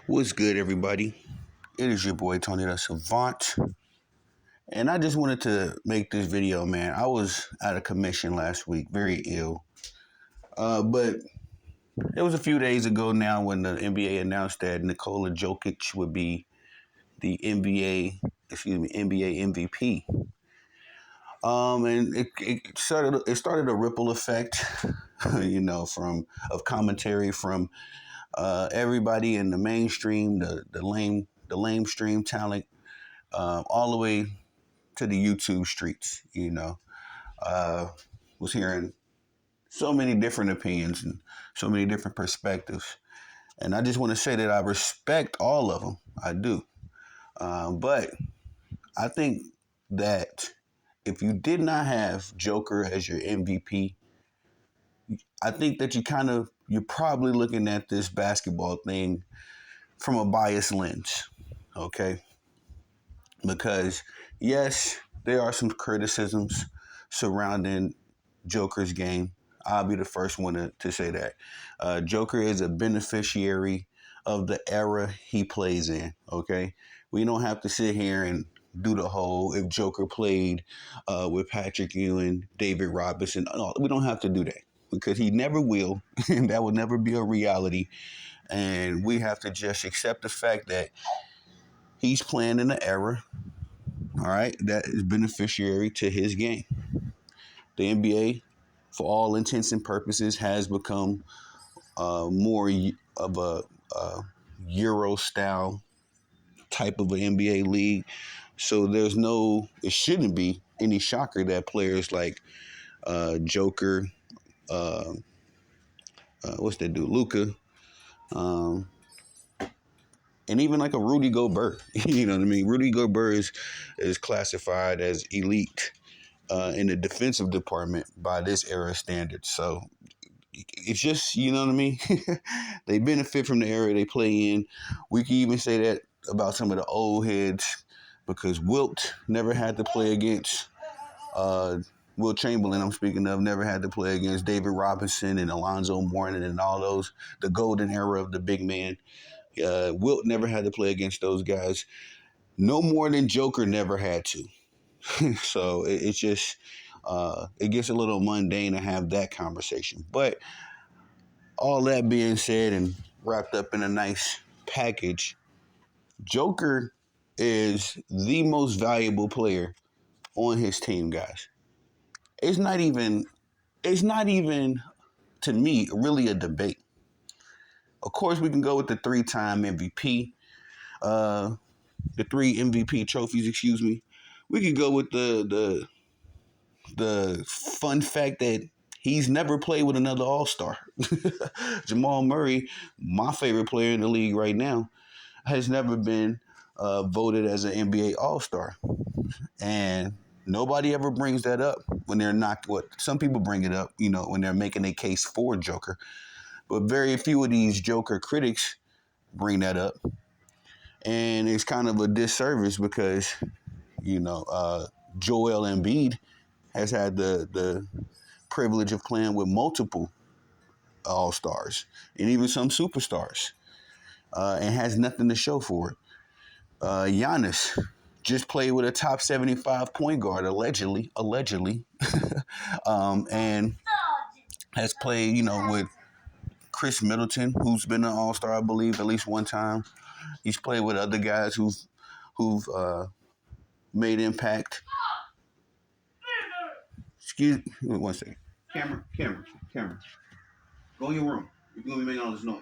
What's good, everybody? It is your boy Tony the Savant, and I just wanted to make this video, man. I was out of commission last week, very ill. But it was a few days ago now when the NBA announced that Nikola Jokic would be the NBA MVP. And it started a ripple effect, from of commentary from everybody in the mainstream, the lame stream talent, all the way to the YouTube streets. Uh, was hearing so many different opinions and so many different perspectives, and I just want to say that I respect all of them. I do, but I think that if you did not have Joker as your MVP, I think that you're probably looking at this basketball thing from a biased lens, okay? Because yes, there are some criticisms surrounding Joker's game. I'll be the first one to say that. Joker is a beneficiary of the era he plays in, okay? We don't have to sit here and do the whole if Joker played with Patrick Ewing, David Robinson. No, we don't have to do that because he never will, and that will never be a reality. And we have to just accept the fact that he's playing in an era, all right, that is beneficiary to his game. The NBA, for all intents and purposes, has become more of a Euro style type of an NBA league. So it shouldn't be any shocker that players like Joker, uh, what's that dude, Luca, um, and even like a Rudy Gobert. You know what I mean? Rudy Gobert is classified as elite in the defensive department by this era standards. So it's just, you know what I mean? They benefit from the era they play in. We can even say that about some of the old heads because Wilt never had to play against Wilt Chamberlain, I'm speaking of, never had to play against David Robinson and Alonzo Mourning and all those, the golden era of the big man. Wilt never had to play against those guys, no more than Joker never had to. So it's just, it gets a little mundane to have that conversation. But all that being said and wrapped up in a nice package, Joker is the most valuable player on his team, guys. It's not even, it's not even to me really a debate. Of course, we can go with the three-time MVP, the three MVP trophies. Excuse me. We could go with the fun fact that he's never played with another All-Star. Jamal Murray, my favorite player in the league right now, has never been voted as an NBA All-Star, and nobody ever brings that up when they're not. What some people bring it up, when they're making a case for Joker. But very few of these Joker critics bring that up. And it's kind of a disservice because, Joel Embiid has had the privilege of playing with multiple all-stars and even some superstars and has nothing to show for it. Giannis just played with a top 75 point guard, allegedly, and has played, with Chris Middleton, who's been an All-Star, I believe, at least one time. He's played with other guys who've made impact. Excuse me, one second. Cameron. Go in your room. You're going to be making all this noise.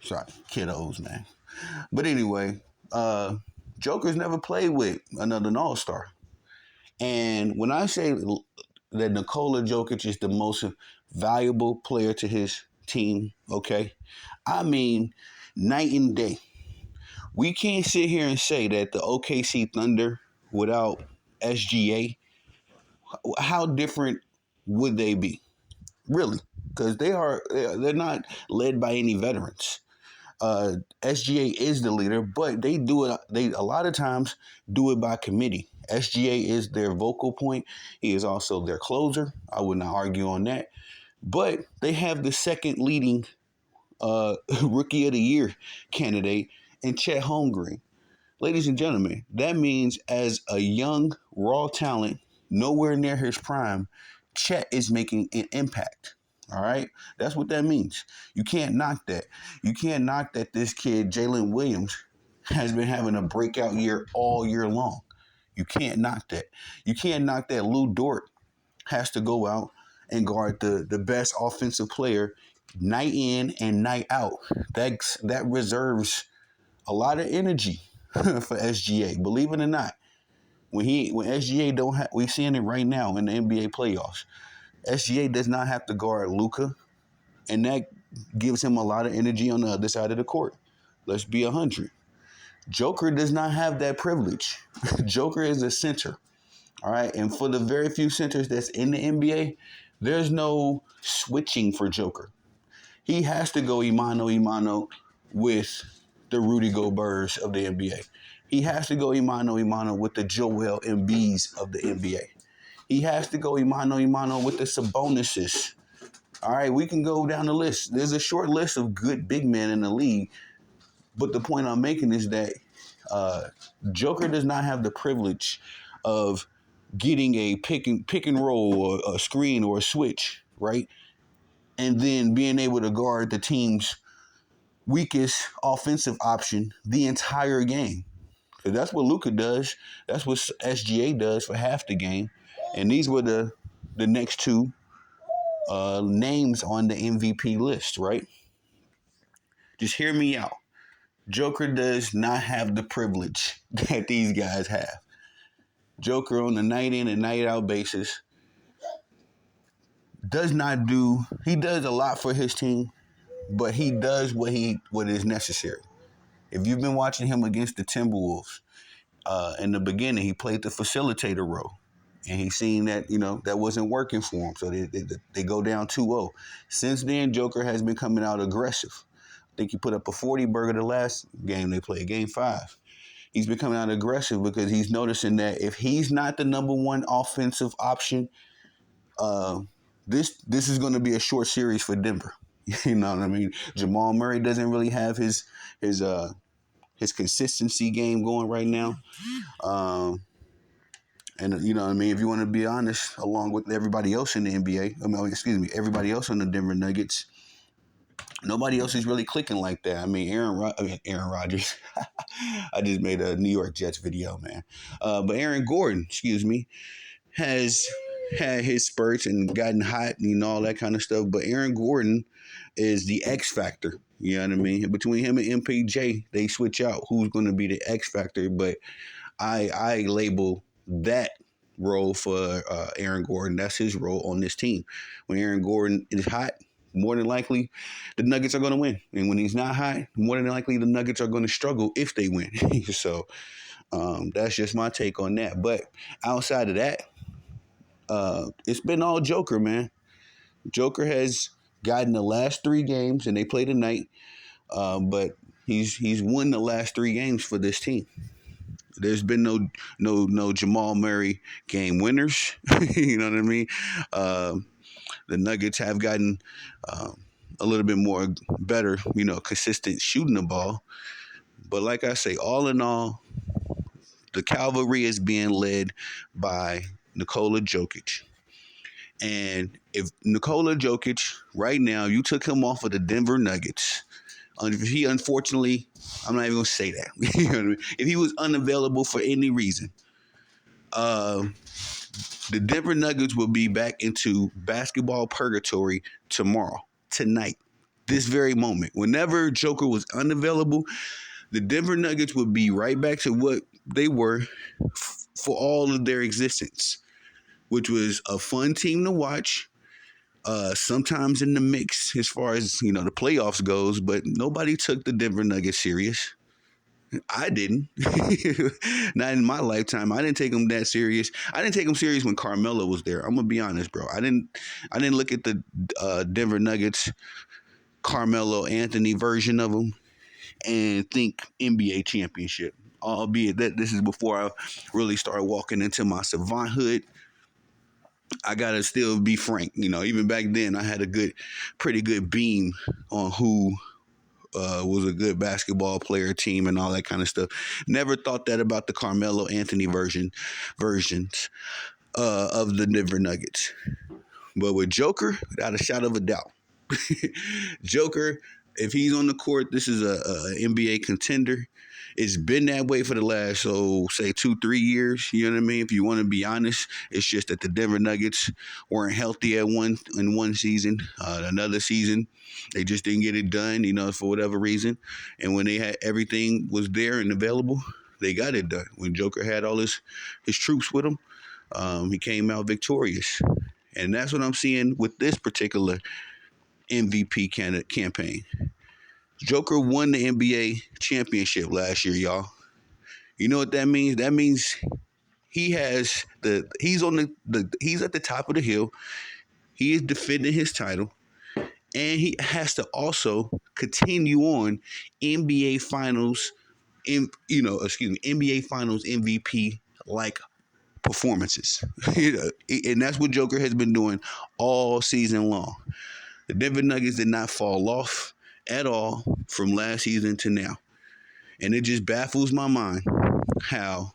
Sorry, kiddos, man. But anyway, Joker's never played with another All-Star. And when I say that Nikola Jokic is the most valuable player to his team, okay, I mean night and day. We can't sit here and say that the OKC Thunder without SGA, how different would they be? Really? Because they're not led by any veterans. SGA is the leader, but they do it. They a lot of times do it by committee. SGA is their vocal point. He is also their closer. I would not argue on that. But they have the second leading Rookie of the Year candidate in Chet Holmgren. Ladies and gentlemen, that means as a young, raw talent, nowhere near his prime, Chet is making an impact. All right? That's what that means. You can't knock that. You can't knock that this kid, Jalen Williams, has been having a breakout year all year long. You can't knock that. You can't knock that Lou Dort has to go out and guard the best offensive player night in and night out. That reserves a lot of energy for SGA. Believe it or not, when SGA don't have, we're seeing it right now in the NBA playoffs. SGA does not have to guard Luka, and that gives him a lot of energy on the other side of the court. Let's be 100. Joker does not have that privilege. Joker is a center. All right. And for the very few centers that's in the NBA, there's no switching for Joker. He has to go imano with the Rudy Goberts of the NBA. He has to go imano with the Joel Embiids of the NBA. He has to go imano with the Sabonis's. All right, we can go down the list. There's a short list of good big men in the league, but the point I'm making is that Joker does not have the privilege of getting a pick and roll or a screen or a switch, right? And then being able to guard the team's weakest offensive option the entire game. Because that's what Luka does. That's what SGA does for half the game. And these were the next two names on the MVP list, right? Just hear me out. Joker does not have the privilege that these guys have. Joker on the night in and night out basis does a lot for his team, but he does what is necessary. If you've been watching him against the Timberwolves, in the beginning, he played the facilitator role. And he's seen that, that wasn't working for him. So they go down 2-0. Since then, Joker has been coming out aggressive. I think he put up a 40 burger the last game they played, game 5. He's been coming out aggressive because he's noticing that if he's not the number one offensive option, this is going to be a short series for Denver. You know what I mean? Jamal Murray doesn't really have his consistency game going right now. And you know what I mean? If you want to be honest, along with everybody else in the NBA, everybody else on the Denver Nuggets, nobody else is really clicking like that. I mean, Aaron Rodgers. I just made a New York Jets video, man. But Aaron Gordon, has had his spurts and gotten hot and all that kind of stuff. But Aaron Gordon is the X factor. You know what I mean? Between him and MPJ, they switch out who's going to be the X factor. But I label that role for Aaron Gordon. That's his role on this team. When Aaron Gordon is hot, more than likely the Nuggets are going to win. And when he's not hot, more than likely the Nuggets are going to struggle if they win. So that's just my take on that. But outside of that, it's been all Joker, man. Joker has gotten the last 3 games, and they play tonight. But he's won the last 3 games for this team. There's been no Jamal Murray game winners. You know what I mean? The Nuggets have gotten a little bit more better, consistent shooting the ball. But like I say, all in all, the cavalry is being led by Nikola Jokic. And if Nikola Jokic, right now, you took him off of the Denver Nuggets, he unfortunately, I'm not even going to say that. You know what I mean? If he was unavailable for any reason, the Denver Nuggets will be back into basketball purgatory tonight, this very moment. Whenever Joker was unavailable, the Denver Nuggets would be right back to what they were for all of their existence, which was a fun team to watch. Sometimes in the mix as far as, the playoffs goes, but nobody took the Denver Nuggets serious. I didn't. Not in my lifetime. I didn't take them that serious. I didn't take them serious when Carmelo was there. I'm going to be honest, bro. I didn't look at the Denver Nuggets, Carmelo Anthony version of them and think NBA championship. Albeit that this is before I really started walking into my savanthood. I gotta still be frank. Even back then, I had pretty good beam on who was a good basketball player, team, and all that kind of stuff. Never thought that about the Carmelo Anthony versions of the Denver Nuggets. But with Joker, without a shadow of a doubt, Joker, if he's on the court, this is a NBA contender. It's been that way for the last, say 2-3 years. You know what I mean? If you want to be honest, it's just that the Denver Nuggets weren't healthy in one season. Another season, they just didn't get it done. For whatever reason. And when they had everything was there and available, they got it done. When Joker had all his troops with him, he came out victorious. And that's what I'm seeing with this particular MVP campaign. Joker won the NBA championship last year, y'all. You know what that means? That means he's at the top of the hill. He is defending his title, and he has to also continue on NBA Finals NBA Finals MVP like performances. And that's what Joker has been doing all season long. The Denver Nuggets did not fall off at all from last season to now. And it just baffles my mind how,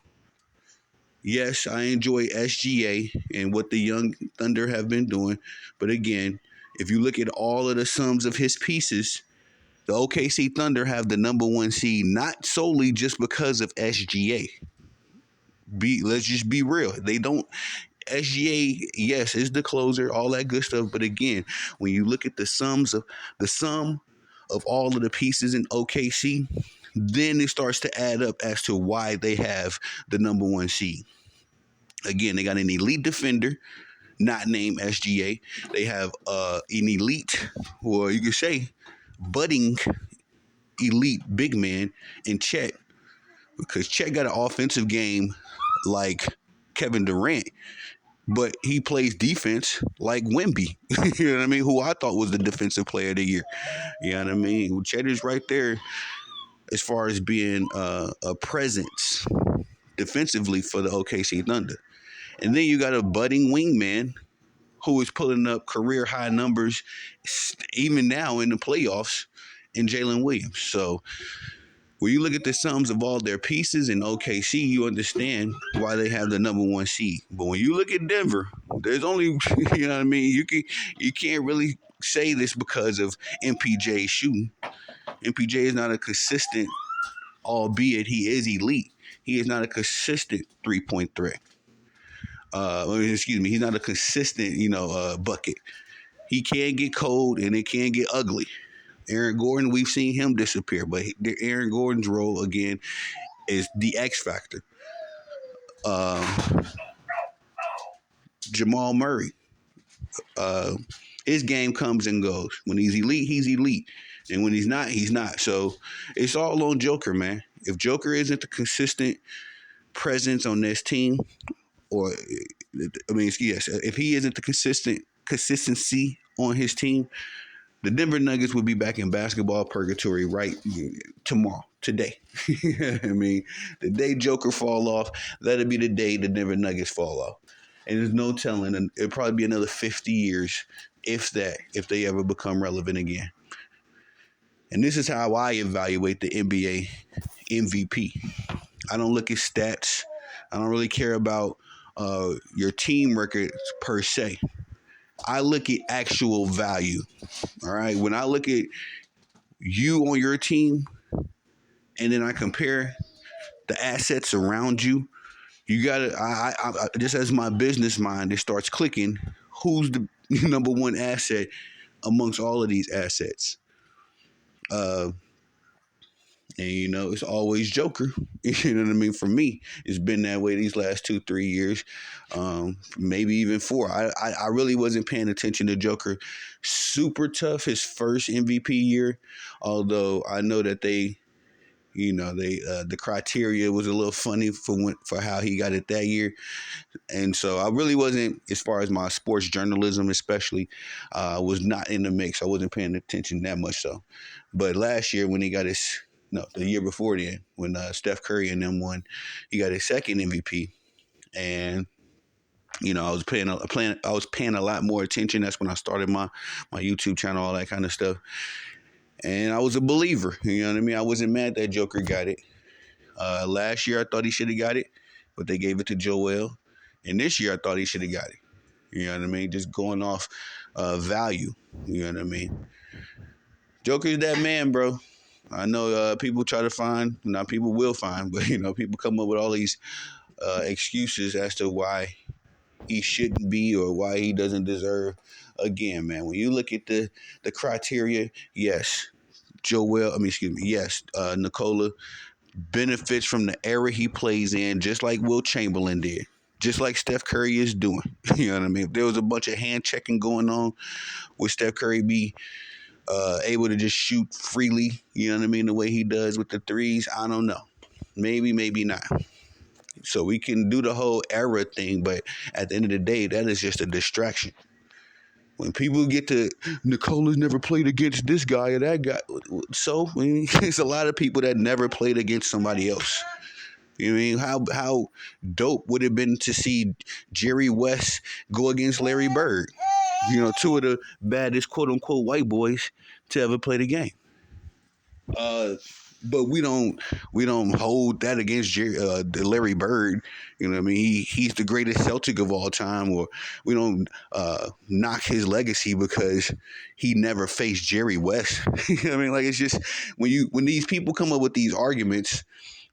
yes, I enjoy SGA and what the Young Thunder have been doing. But again, if you look at all of the sums of his pieces, the OKC Thunder have the number one seed, not solely just because of SGA. Let's just be real. They don't. SGA, yes, is the closer, all that good stuff. But again, when you look at the sum of all of the pieces in OKC, then it starts to add up as to why they have the number one seed. Again, they got an elite defender, not named SGA. They have an elite, or you could say, budding elite big man in Chet, because Chet got an offensive game like Kevin Durant, but he plays defense like Wemby. You know what I mean? Who I thought was the defensive player of the year. You know what I mean? Chet is right there as far as being a presence defensively for the OKC Thunder. And then you got a budding wingman who is pulling up career high numbers even now in the playoffs in Jalen Williams. So when you look at the sums of all their pieces in OKC, you understand why they have the number one seed. But when you look at Denver, there's only, you know what I mean? You can't really say this because of MPJ shooting. MPJ is not a consistent, albeit he is elite. He is not a consistent 3-point threat. He's not a consistent, bucket. He can get cold and it can get ugly. Aaron Gordon, we've seen him disappear, but Aaron Gordon's role again is the X factor. Jamal Murray, his game comes and goes. When he's elite, and when he's not, he's not. So it's all on Joker, man. If Joker isn't the consistent presence on this team, if he isn't the consistency on his team, the Denver Nuggets will be back in basketball purgatory right today. I mean, the day Joker fall off, that'll be the day the Denver Nuggets fall off. And there's no telling, and it'll probably be another 50 years, if they ever become relevant again. And this is how I evaluate the NBA MVP. I don't look at stats. I don't really care about your team records per se. I look at actual value. All right. When I look at you on your team and then I compare the assets around you, you gotta. I just as my business mind, it starts clicking. Who's the number one asset amongst all of these assets? And it's always Joker. You know what I mean? For me, it's been that way these last 2-3 years, maybe even 4. I really wasn't paying attention to Joker super tough his first MVP year, although I know that the criteria was a little funny for how he got it that year. And so I really wasn't, as far as my sports journalism especially, was not in the mix. I wasn't paying attention that much so. But last year when he got the year before then, when Steph Curry and them won, he got his second MVP. And You know, I was paying a lot more attention. That's when I started my YouTube channel, all that kind of stuff. And I was a believer. You know what I mean? I wasn't mad that Joker got it. Last year I thought he should have got it, but they gave it to Joel. And this year I thought he should have got it. You know what I mean? Just going off value. You know what I mean? Joker's that man, bro. I know people try to find, not people will find, but you know, people come up with all these excuses as to why he shouldn't be or why he doesn't deserve. Again, man, when you look at the criteria, yes, Nikola benefits from the era he plays in, just like Will Chamberlain did, just like Steph Curry is doing. You know what I mean? If there was a bunch of hand checking going on, would Steph Curry be able to just shoot freely? You know what I mean? The way he does with the threes, I don't know. Maybe, maybe not. So we can do the whole era thing, but at the end of the day, that is just a distraction. When people get to Nicola's never played against this guy or that guy, so I mean, there's a lot of people that never played against somebody else. You know what I mean? How dope would it have been to see Jerry West go against Larry Bird? You know, two of the baddest quote unquote white boys to ever play the game. But we don't hold that against Larry Bird. You know what I mean? He's the greatest Celtic of all time, or we don't knock his legacy because he never faced Jerry West. You know what I mean? Like, it's just when these people come up with these arguments,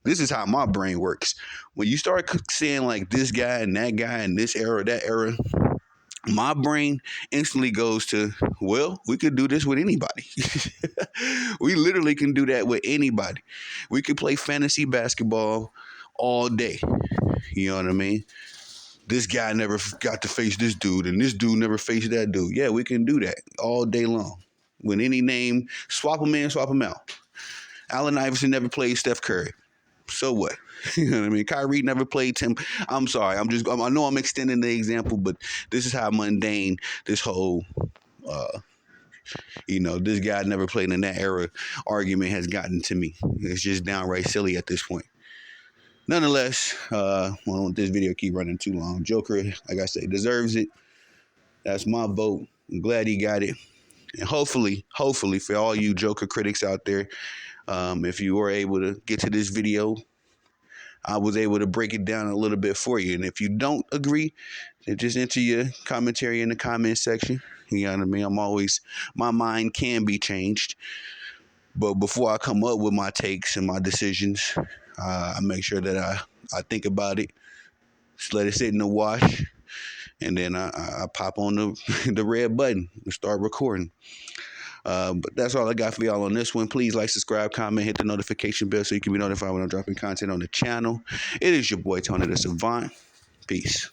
this is how my brain works. When you start saying like this guy and that guy and this era, that era, my brain instantly goes to, well, we could do this with anybody. We literally can do that with anybody. We could play fantasy basketball all day. You know what I mean? This guy never got to face this dude, and this dude never faced that dude. Yeah, we can do that all day long. With any name, swap them in, swap them out. Allen Iverson never played Steph Curry. So what? You know what I mean? Kyrie never played Tim. I'm sorry. I know I'm extending the example, but this is how mundane this whole, this guy never played in that era argument has gotten to me. It's just downright silly at this point. Nonetheless, I don't want this video keep running too long. Joker, like I said, deserves it. That's my vote. I'm glad he got it. And hopefully, for all you Joker critics out there, if you were able to get to this video, I was able to break it down a little bit for you. And if you don't agree, then just enter your commentary in the comment section. You know what I mean? My mind can be changed. But before I come up with my takes and my decisions, I make sure that I think about it, just let it sit in the wash, and then I pop on the red button and start recording. But that's all I got for y'all on this one. Please like, subscribe, comment, hit the notification bell so you can be notified when I'm dropping content on the channel. It is your boy, Tony the Savant. Peace.